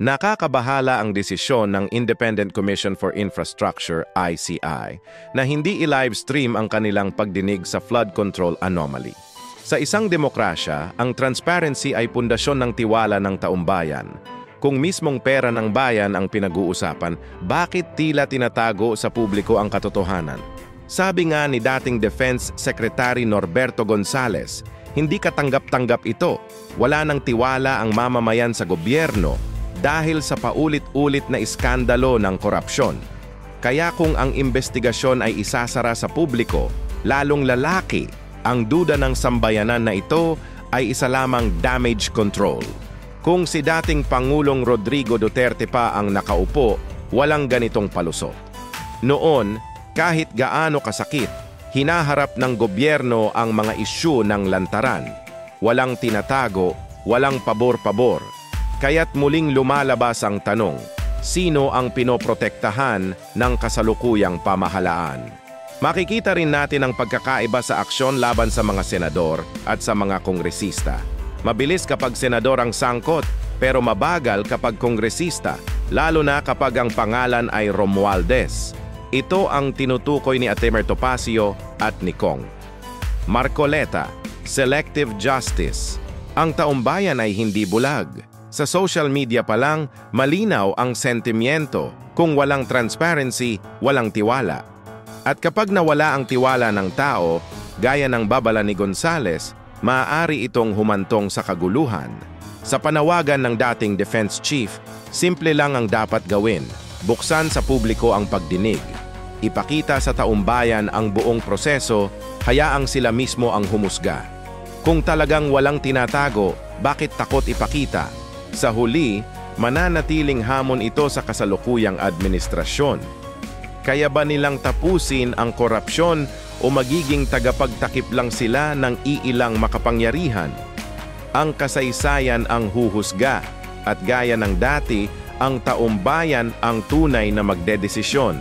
Nakakabahala ang desisyon ng Independent Commission for Infrastructure (ICI) na hindi i-livestream ang kanilang pagdinig sa flood control anomaly. Sa isang demokrasya, ang transparency ay pundasyon ng tiwala ng taumbayan. Kung mismong pera ng bayan ang pinag-uusapan, bakit tila tinatago sa publiko ang katotohanan? Sabi nga ni dating Defense Secretary Norberto Gonzales, hindi katanggap-tanggap ito. Wala nang tiwala ang mamamayan sa gobyerno dahil sa paulit-ulit na iskandalo ng korupsyon. Kaya kung ang investigasyon ay isasara sa publiko, lalong lalaki, ang duda ng sambayanan na ito ay isa lamang damage control. Kung si dating Pangulong Rodrigo Duterte pa ang nakaupo, walang ganitong palusot. Noon, kahit gaano kasakit, hinaharap ng gobyerno ang mga isyu ng lantaran. Walang tinatago, walang pabor-pabor. Kaya't muling lumalabas ang tanong, sino ang pinoprotektahan ng kasalukuyang pamahalaan? Makikita rin natin ang pagkakaiba sa aksyon laban sa mga senador at sa mga kongresista. Mabilis kapag senador ang sangkot, pero mabagal kapag kongresista, lalo na kapag ang pangalan ay Romualdez. Ito ang tinutukoy ni Atemer Topacio at ni Kong. Marcoleta, selective justice. Ang taumbayan ay hindi bulag. Sa social media pa lang, malinaw ang sentimiento. Kung walang transparency, walang tiwala. At kapag nawala ang tiwala ng tao, gaya ng babala ni Gonzales, maaari itong humantong sa kaguluhan. Sa panawagan ng dating defense chief, simple lang ang dapat gawin. Buksan sa publiko ang pagdinig. Ipakita sa taumbayan ang buong proseso, hayaang sila mismo ang humusga. Kung talagang walang tinatago, bakit takot ipakita? Sa huli, mananatiling hamon ito sa kasalukuyang administrasyon. Kaya ba nilang tapusin ang korupsyon o magiging tagapagtakip lang sila ng iilang makapangyarihan? Ang kasaysayan ang huhusga at gaya ng dati, ang taumbayan ang tunay na magdedesisyon.